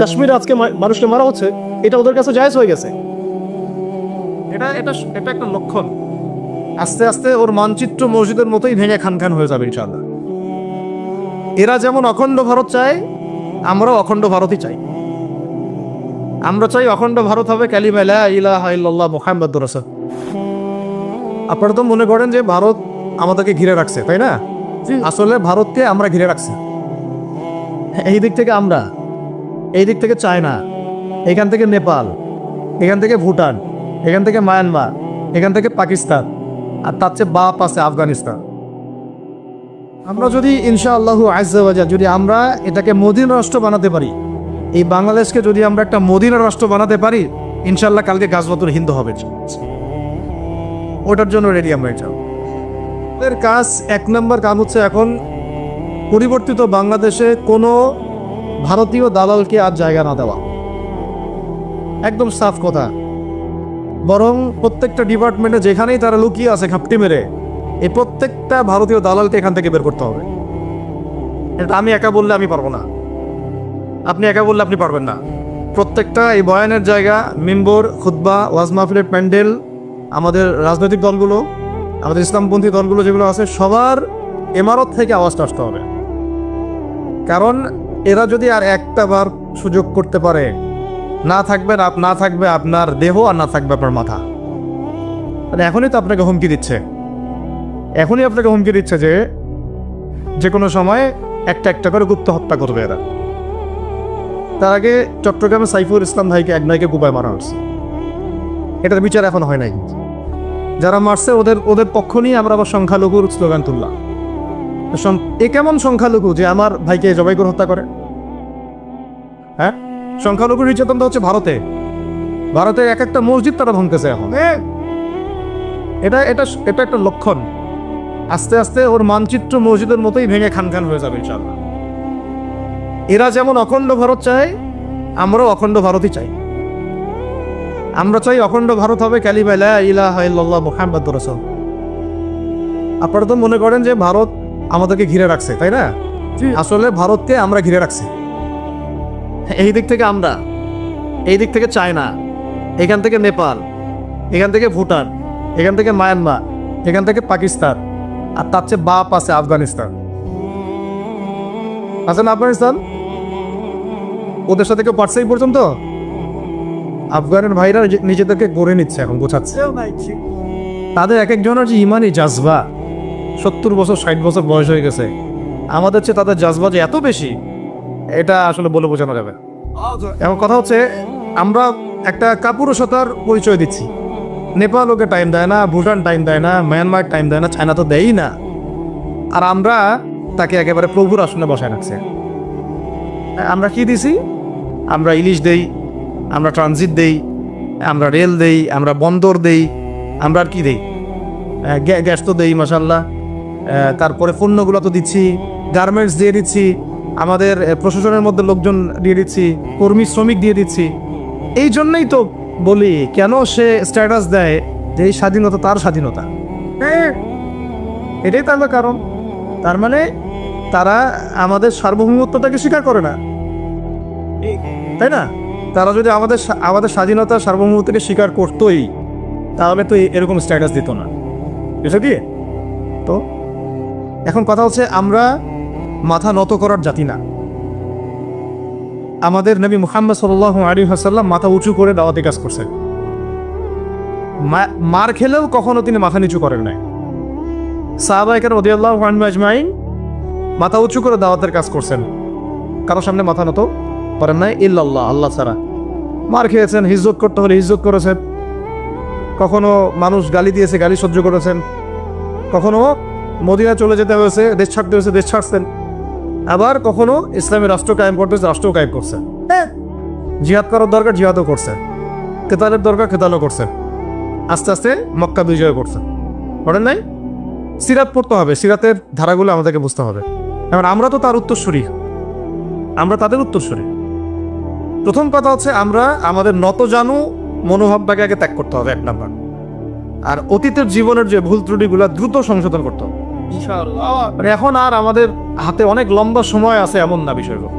কাশ্মীরে আজকে মানুষকে মারা হচ্ছে, এটা ওদের কাছে জায়েজ হয়ে গেছে। এটা এটা এটা একটা লক্ষণ। আস্তে আস্তে ওর মানচিত্র মসজিদের মতোই ভেঙে খান খান হয়ে যাবে ইনশাআল্লাহ। এরা যেমন অখণ্ড ভারত চায়, আমরাও অখণ্ড ভারতই চাই। আমরা চাই অখণ্ড ভারত হবে কালিমা লা ইলাহা ইল্লাল্লাহ মুহাম্মাদুর রাসূল। আপনারা তো মনে করেন যে ভারত আমাদেরকে ঘিরে রাখছে, তাই না? আসলে ভারতকে আমরা ঘিরে রাখছি। এই দিক থেকে আমরা, এই দিক থেকে চায়না, এখান থেকে নেপাল, এখান থেকে ভুটান, এখান থেকে মায়ানমার, এখান থেকে পাকিস্তান, আর তার চেয়ে বাপ আছে আফগানিস্তান। আমরা যদি ইনশাআল্লাহু আজ্জা ওয়া জাল যদি আমরা এটাকে মদিনা রাষ্ট্র বানাতে পারি, এই বাংলাদেশকে যদি আমরা একটা মদিনা রাষ্ট্র বানাতে পারি, ইনশাআল্লাহ কালকে গাজওয়াতুল হিন্দ হবে। ওটার জন্য রেডি আমরা। এটা এর কাজ, এক নম্বর কাজ হচ্ছে এখন পরিবর্তিত বাংলাদেশে কোনো ভারতীয় দালালকে আর জায়গা না দেওয়া। একদম সাফ কথা। বরং প্রত্যেকটা ডিপার্টমেন্টে যেখানেই তারা লুকিয়ে আছে খাপটি মেরে, এই প্রত্যেকটা ভারতীয় দালালকে এখান থেকে বের করতে হবে। এটা আমি একা বললে আমি পারবো না, আপনি একা বললে আপনি পারবেন না। প্রত্যেকটা এই বয়ানের জায়গা, মিম্বর, খুতবা, ওয়াজ মাহফিলের প্যান্ডেল, আমাদের রাজনৈতিক দলগুলো, আমাদের ইসলামপন্থী দলগুলো যেগুলো আছে, সবার ইমারত থেকে আওয়াজটা আসতে হবে। কারণ এরা যদি আর একটা বার সুযোগ করতে পারে, না থাকবে আপনার দেহ, আর না থাকবে আপনার মাথা। মানে এখনই তো আপনাকে হুমকি দিচ্ছে, যে কোনো সময় একটা একটা করে গুপ্ত হত্যা করবে এরা। তার আগে চট্টগ্রামে সাইফুল ইসলাম ভাইকে, এক ভাইকে কুপায় মারা হচ্ছে। এটার বিচার এখন হয় নাই। যারা মারছে ওদের পক্ষ নিয়ে আমরা আবার সংখ্যালঘুর স্লোগান তুললাম। এ কেমন সংখ্যালঘু যে আমার ভাইকে জবাই করে হত্যা করে? হ্যাঁ, সংখ্যালঘু নির্যাতন তো হচ্ছে ভারতে এক একটা মসজিদ তারা ভাঙতেছে এখন। এটা এটা এটা একটা লক্ষণ। আস্তে আস্তে ওর মানচিত্র মসজিদের মতোই ভেঙে খান খান হয়ে যাবে ইনশাআল্লাহ। এরা যেমন অখণ্ড ভারত চায়, আমরাও অখণ্ড ভারতই চাই। আমরা চাই অখণ্ড ভারত হবে কালিমা লা ইলাহা ইল্লাল্লাহ মুহাম্মাদুর রাসূল। আপনারা তো মনে করেন যে ভারত আমাদেরকে ঘিরে রাখছে, তাই না? আসলে ভারতকে আমরা ঘিরে রাখছি। এই দিক থেকে আমরা, এই দিক থেকে চায়না, এখান থেকে নেপাল, এখান থেকে ভুটান, এখান থেকে মায়ানমার, এখান থেকে পাকিস্তান, আর তার চেয়ে বাপ আছে আফগানিস্তান। আছে না আফগানিস্তান? ওদের সাথে কেউ পারছে এই পর্যন্ত? আফগানের ভাইরা নিজেদেরকে গড়ে নিচ্ছে, এখন বোঝাচ্ছে। তাদের এক একজনের যে ইমানি জাজবা, 70 বছর 60 বছর বয়স হয়ে গেছে, আমাদের চেয়ে তাদের জাজবা যে এত বেশি, এটা আসলে বলে বোঝানো যাবে। এখন কথা হচ্ছে, আমরা একটা কাপুরুষতার পরিচয় দিচ্ছি। নেপাল ওকে টাইম দেয় না, ভুটান টাইম দেয় না, মায়ানমার টাইম দেয় না, চায়না তো দেয়ই না। আর আমরা তাকে একেবারে প্রভুর আসনে বসায় রাখছি। আমরা কি দিছি? আমরা ইলিশ দেই, আমরা ট্রানজিট দেই, আমরা রেল দেই, আমরা বন্দর দেই, আমরা আর কি দেই? গ্যাস তো দেই মাশাআল্লাহ। তারপরে পণ্যগুলো তো দিচ্ছি, গার্মেন্টস দিয়ে দিচ্ছি, আমাদের প্রশাসনের মধ্যে লোকজন দিয়ে দিচ্ছি, কর্মী শ্রমিক দিয়ে দিচ্ছি। এই জন্যই তো বলি, কেন সে স্ট্যাটাস দেয় যে এই স্বাধীনতা তার স্বাধীনতা। এটাই তার কারণ। তার মানে তারা আমাদের সার্বভৌমত্বটাকে স্বীকার করে না, তাই না? তারা যদি আমাদের স্বাধীনতা সার্বভৌমত্বকে স্বীকার করতোই, তাহলে তো এরকম স্ট্যাটাস দিত না, বুঝে দিয়ে। তো এখন কথা হচ্ছে, আমরা মাথা নত করার জাতি না। আমাদের নবী মুহাম্মদ সাল্লাল্লাহু আলাইহি ওয়াসাল্লাম মাথা উঁচু করে দাওয়াতি কাজ করছেন। মার খেলেও কখনো তিনি মাথা নিচু করেন নাই। সাহাবায়ে কেরাম রাদিয়াল্লাহু আনহুম আজমাইন মাথা উঁচু করে দাওয়াতের কাজ করছেন, কারোর সামনে মাথা নত করেন নাই, ইল্লাল্লাহ, আল্লাহ ছাড়া। মার খেয়েছেন, হিজ্জত করতে হলে হিজ্জত করেছেন, কখনো মানুষ গালি দিয়েছে, গালি সহ্য করেছেন, কখনো মদিনা চলে যেতে হয়েছে, দেশ ছাড়তে হয়েছে, দেশ ছাড়ছেন। আবার কখনো ইসলামী রাষ্ট্র কায়েম করতে হয়েছে, রাষ্ট্র কায়েম করছেন। জিহাদ করার দরকার, জিহাদও করছেন, কেতালের দরকার, কেতালও করছেন। আস্তে আস্তে মক্কা বিজয় করছেন, করেন নাই? সিরাত পড়তে হবে, সিরাতের ধারাগুলো আমাদেরকে বুঝতে হবে। এবার আমরা তো তার উত্তরসূরি, আমরা তাদের উত্তরসূরি। প্রথম কথা হচ্ছে, আমরা আমাদের নতজানু মনোভাবটাকে আগে ত্যাগ করতে হবে, 1 নাম্বার। আর অতীতের জীবনের যে ভুল ত্রুটিগুলো দ্রুত সংশোধন করতে হবে ইনশাআল্লাহ। এখন আর আমাদের হাতে অনেক লম্বা সময় আছে এমন না বিষয়গুলো।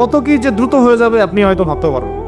কত কি যে দ্রুত হয়ে যাবে আপনি হয়তো ভাবতে পারেন।